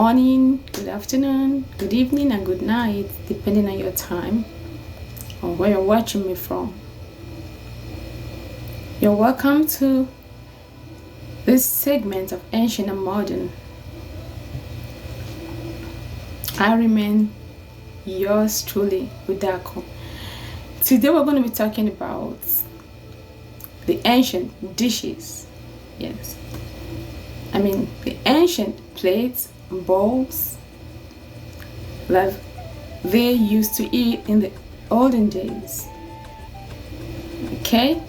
morning, good afternoon, good evening, and good night, depending on your time or where you're watching me from. You're welcome to this segment of Ancient and Modern. I remain yours truly, Udako. Today we're going to be talking about the ancient dishes. Yes. I mean the ancient plates, bowls that they used to eat in the olden days. Okay?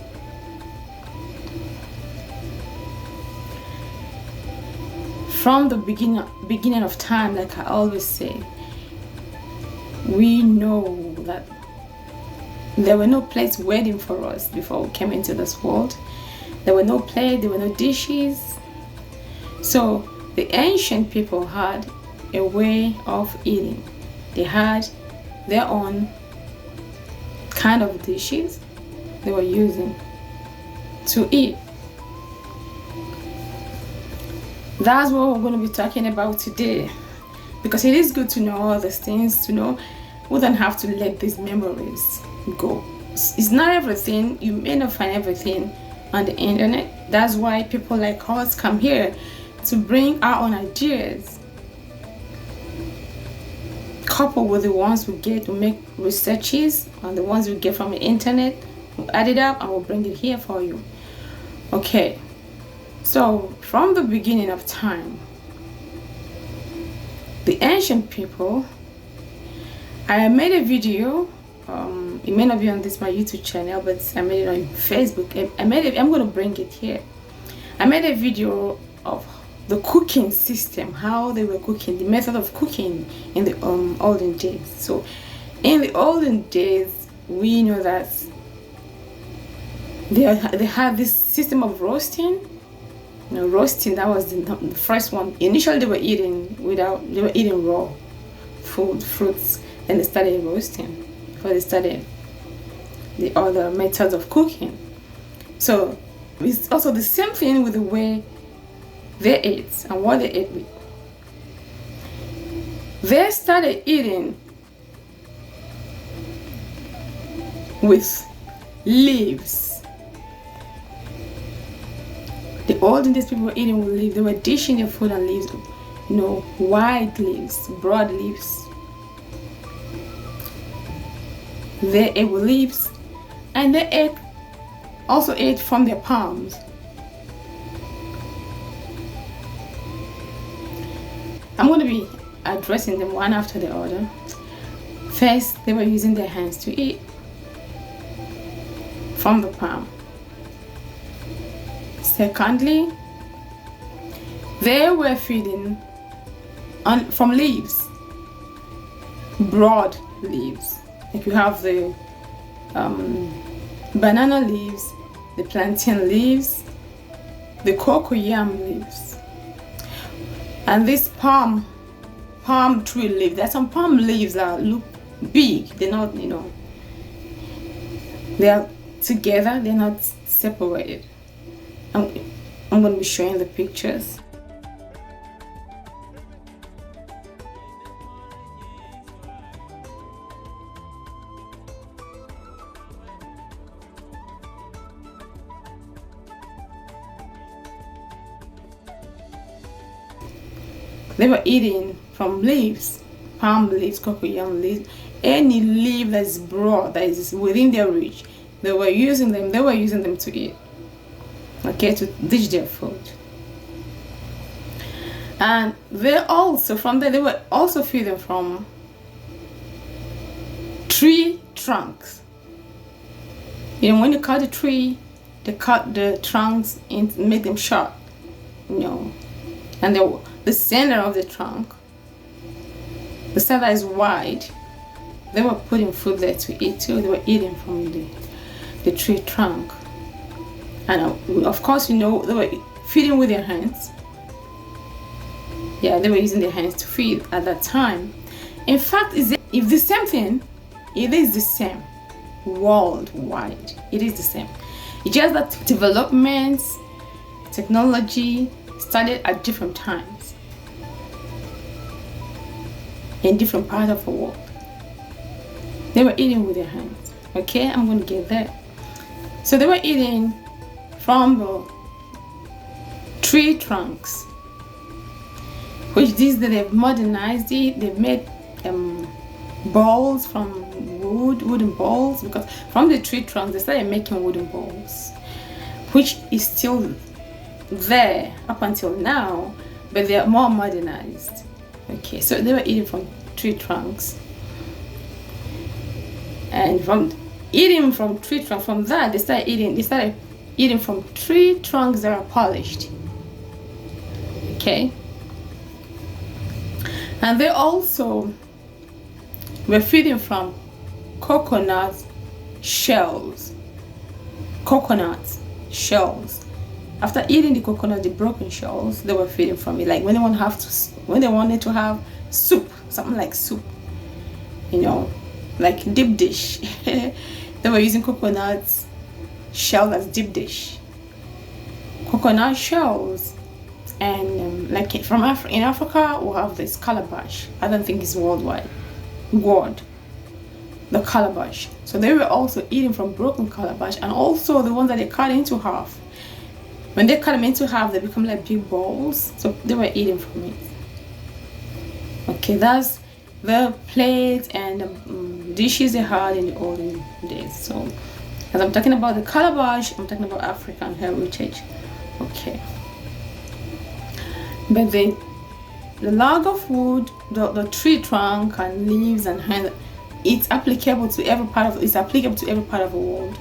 From the beginning of time, like I always say, we know that there were no plates waiting for us before we came into this world. There were no plates, there were no dishes. So the ancient people had a way of eating. They had their own kind of dishes they were using to eat. That's what we're going to be talking about today, because it is good to know all these things, to know we don't have to let these memories go. It's not everything. You may not find everything on the internet. That's why people like us come here to bring our own ideas, coupled with the ones we get to make researches on the ones we get from the internet. We'll add it up and we'll bring it here for you. Okay, so from the beginning of time, the ancient people, I made a video. It may not be on my YouTube channel, but I made it on Facebook. I'm going to bring it here. I made a video of the cooking system, how they were cooking, the method of cooking in the olden days. So in the olden days, we know that they had this system of roasting. Roasting, that was the first one. Initially they were eating raw fruits, and they started roasting before they started the other methods of cooking. So it's also the same thing with the way they ate and what they ate with. They started eating with leaves. The olden days people were eating with leaves. They were dishing their food on leaves, wide leaves, broad leaves. They ate with leaves, and they also ate from their palms. I'm going to be addressing them one after the other. First, they were using their hands to eat from the palm. Secondly, they were feeding from leaves, broad leaves. Like you have the banana leaves, the plantain leaves, the cocoyam leaves, and this palm tree leaf. There's some palm leaves that look big. They're not, they are together. They're not separated. I'm going to be showing the pictures. They were eating from leaves, palm leaves, cocoyam leaves, any leaf that's broad, that is within their reach. They were using them to eat. Okay, to dish their food. And they were also feeding from tree trunks. When you cut a tree, they cut the trunks and make them short, and the center of the trunk, the center is wide. They were putting food there to eat too. They were eating from the tree trunk. And of course, they were feeding with their hands. Yeah, they were using their hands to feed at that time. In fact, if the same thing, it is the same worldwide. It is the same. It's just that developments, technology started at different times. in different parts of the world. They were eating with their hands. Okay, I'm going to get there. So they were eating from the tree trunks, which these days they've modernized it. They've made bowls from wooden bowls, because from the tree trunks they started making wooden bowls, which is still there up until now, but they are more modernized. Okay, so they were eating from tree trunks, and from eating from tree trunks, from that they started eating from tree trunks that are polished. Okay, and they also were feeding from coconut shells. After eating the coconut, the broken shells, they were feeding from it. Like when they wanted to have soup, something like soup, like deep dish. They were using coconut shell as deep dish. Coconut shells, and like in Africa, we have this calabash. I don't think it's worldwide. The calabash. So they were also eating from broken calabash, and also the ones that they cut into half. When they cut them into half, they become like big balls. So they were eating from it. Okay, that's the plates and dishes they had in the olden days. So as I'm talking about the calabash, I'm talking about African heritage. Okay. But the log of wood, the tree trunk and leaves and hand, it's applicable to every part of the world.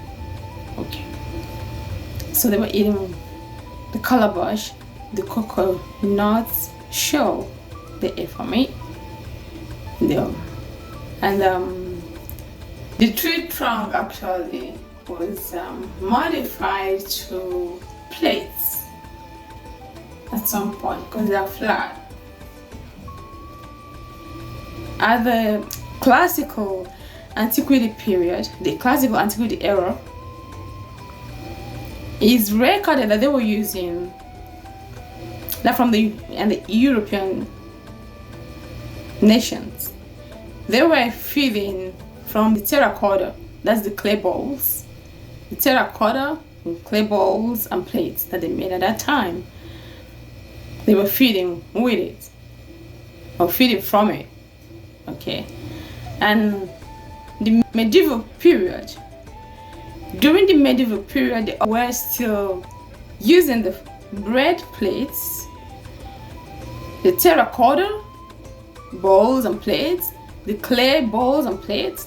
Okay. So they were eating the calabash, the coconut shell, they ate from it. And the tree trunk actually was modified to plates at some point because they are flat. At the classical antiquity period, the classical antiquity era, is recorded that they were using that from the European nations. They were feeding from the terracotta, that's the clay bowls, the terracotta, clay bowls and plates that they made at that time. They were feeding with it, or feeding from it. Okay, and the medieval period. During the medieval period, they were still using the bread plates, the terracotta bowls and plates, the clay bowls and plates.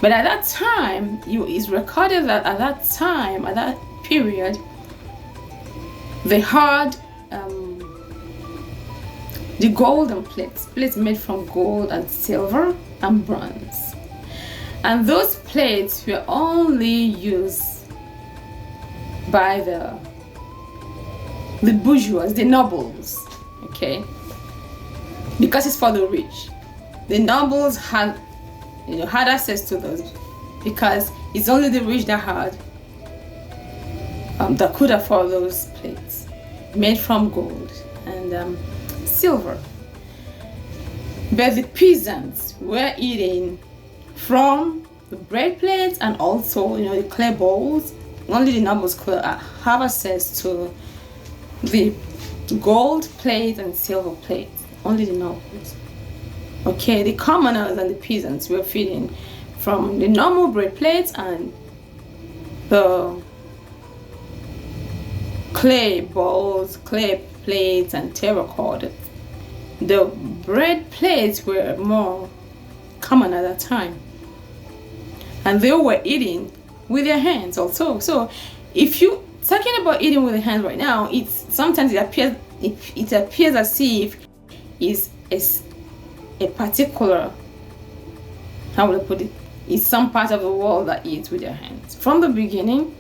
But at that time, it's recorded that at that period, they had the golden plates made from gold and silver and bronze. And those plates were only used by the bourgeois, the nobles, okay? Because it's for the rich. The nobles had access to those, because it's only the rich that that could afford those plates made from gold and silver. But the peasants were eating from the bread plates and also the clay bowls. Only the nobles could have access to the gold plate and silver plate. Only the nobles. Okay, the commoners and the peasants were feeding from the normal bread plates and the clay bowls, clay plates and terracotta. The bread plates were more common at that time, and they were eating with their hands also. So if you talking about eating with the hands right now, sometimes it appears as if it's a particular, how would I put it, it's some part of the world that eats with their hands. From the beginning,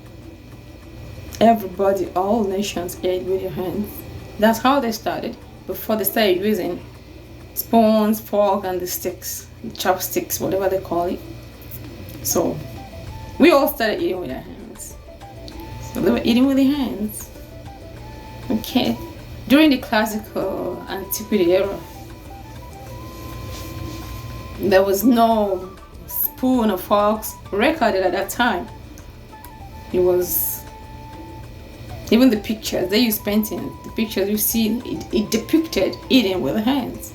everybody, all nations ate with their hands. That's how they started, before they started using spoons, fork, and the sticks, the chopsticks, whatever they call it. So we all started eating with our hands. So they were eating with their hands. Okay. During the classical antiquity era, There was no spoon or forks recorded at that time. It was, even the pictures they use painting, the pictures you see, it depicted eating with the hands.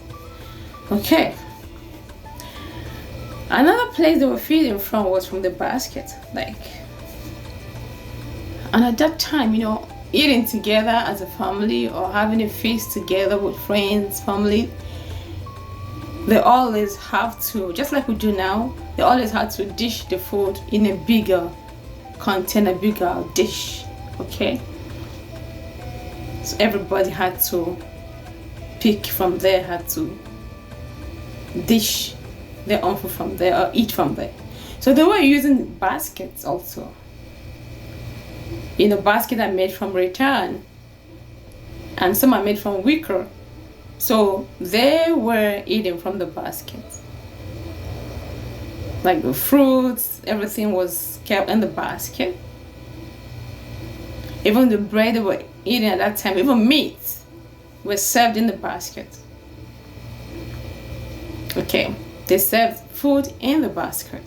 Okay. Another place they were feeding from was from the basket, like. And at that time, eating together as a family or having a feast together with friends, family, they always have to, just like we do now, they always had to dish the food in a bigger container, bigger dish, okay? So everybody had to pick from there, had to dish their own food from there or eat from there. So they were using baskets also. Baskets are made from rattan and some are made from wicker. So they were eating from the basket. Like the fruits, everything was kept in the basket. Even the bread they were eating at that time, even meat, was served in the basket. Okay, they served food in the basket.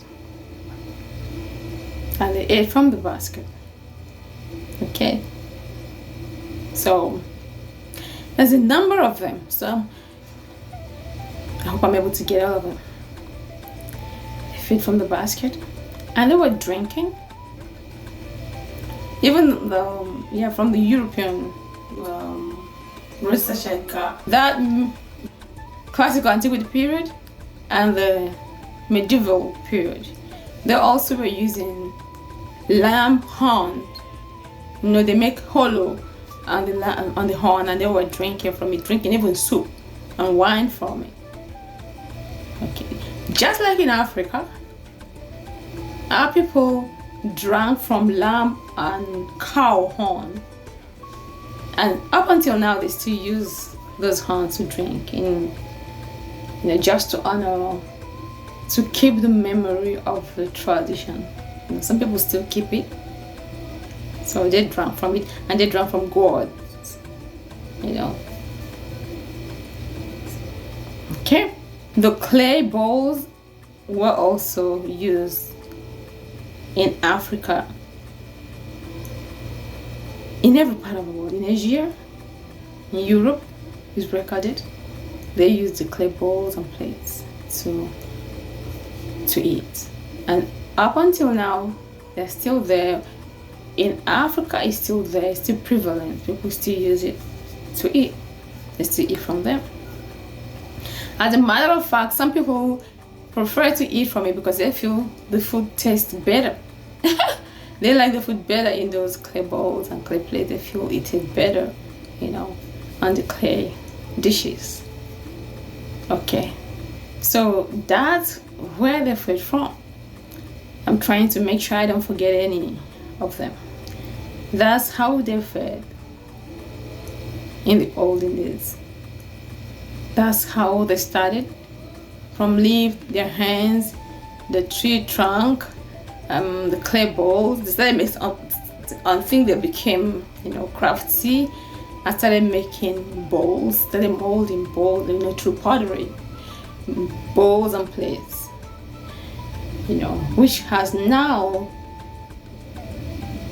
And they ate from the basket. Okay, so there's a number of them, so I hope I'm able to get all of them. They feed from the basket, and they were drinking. Even from the European research that classical antiquity period and the medieval period, they also were using lamb horn. They make hollow on the horn, and they were drinking from it, drinking even soup and wine from it. Okay, just like in Africa, our people drank from lamb and cow horn, and up until now they still use those horns to drink, just to honor, to keep the memory of the tradition. Some people still keep it. So they drank from it, and they drank from gourds, Okay, the clay bowls were also used in Africa, in every part of the world. In Asia, in Europe, is recorded. They used the clay bowls and plates to eat, and up until now, they're still there. In Africa, it's still there, it's still prevalent. People still use it to eat. They still eat from them. As a matter of fact, some people prefer to eat from it because they feel the food tastes better. They like the food better in those clay bowls and clay plates. They feel it is better, on the clay dishes. Okay, so that's where they fed from. I'm trying to make sure I don't forget any of them. That's how they fed in the olden days. That's how they started, from leaf, their hands, the tree trunk, the clay bowls. They started making until they became, crafty. I started making bowls, started molding bowls, through pottery, bowls and plates, which has now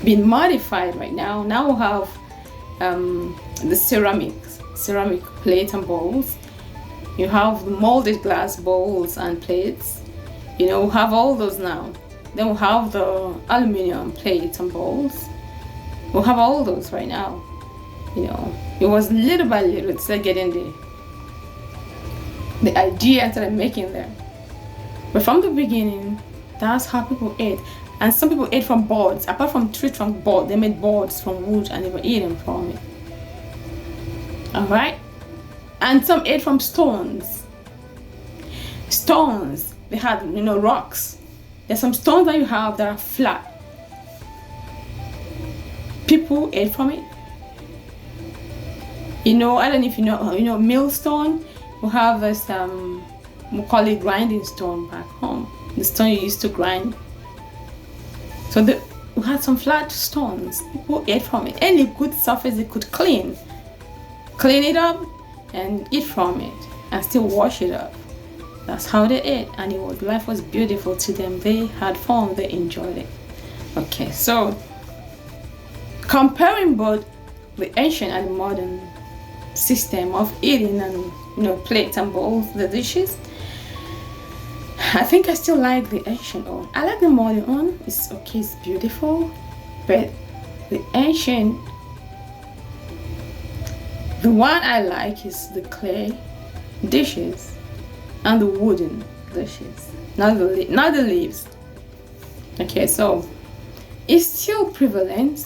been modified right now. Now we have the ceramic plates and bowls. You have the molded glass bowls and plates. We have all those now. Then we have the aluminum plates and bowls. We have all those right now. It was little by little it's like getting the idea and started making them. But from the beginning, that's how people ate. And some people ate from boards. Apart from tree trunk board, they made boards from wood and they were eating from it. Alright? And some ate from stones. Stones. They had, rocks. There's some stones that you have that are flat. People ate from it. I don't know if millstone. We have this, we call it grinding stone back home. The stone you used to grind. So we had some flat stones. People ate from it. Any good surface they could clean it up and eat from it and still wash it up. That's how they ate, and life was beautiful to them. They had fun, they enjoyed it. Okay, so comparing both the ancient and the modern system of eating and plates and bowls, the dishes, I think I still like the ancient one. I like the modern one. It's okay, it's beautiful, but the ancient, the one I like is the clay dishes and the wooden dishes, not the leaves. Okay, so it's still prevalent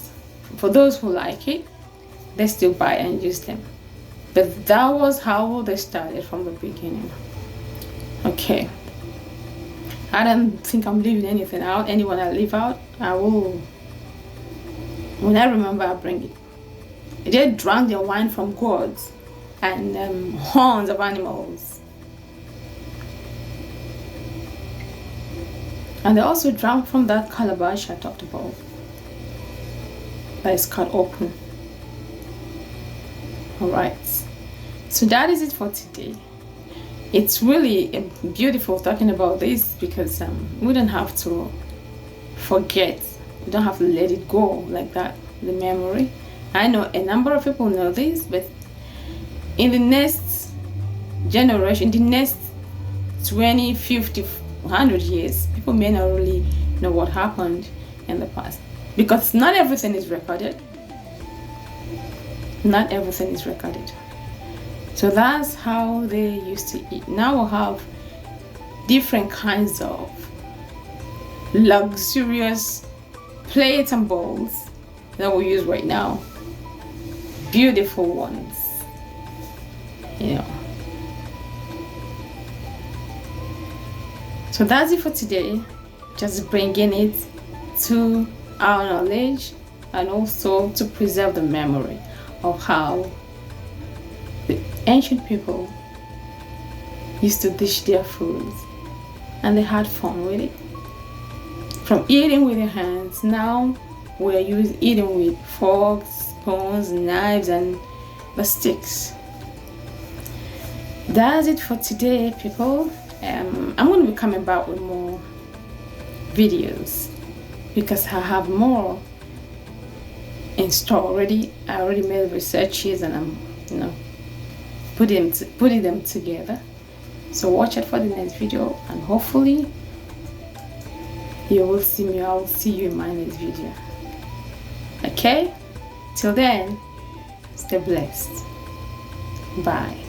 for those who like it. They still buy and use them, but that was how they started from the beginning. Okay, I don't think I'm leaving anything out. Anyone I leave out, I will, when I remember, I'll bring it. They drank their wine from gourds and horns of animals. And they also drank from that calabash I talked about that is cut open. Alright, so that is it for today. It's really beautiful talking about this because we don't have to forget, we don't have to let it go like that, the memory. I know a number of people know this, but in the next generation, the next 20, 50, 100 years, people may not really know what happened in the past, because not everything is recorded. Not everything is recorded. So that's how they used to eat. Now we have different kinds of luxurious plates and bowls that we use right now. Beautiful ones, So that's it for today. Just bringing it to our knowledge and also to preserve the memory of how the ancient people used to dish their foods and they had fun with it. From eating with your hands, now we're eating with forks, spoons, knives, and the sticks. That's it for today, people. I'm going to be coming back with more videos because I have more in store already. I already made researches and I'm putting them together. So watch it for the next video, and hopefully you will see me. I will see you in my next video. Okay, till then, stay blessed. Bye.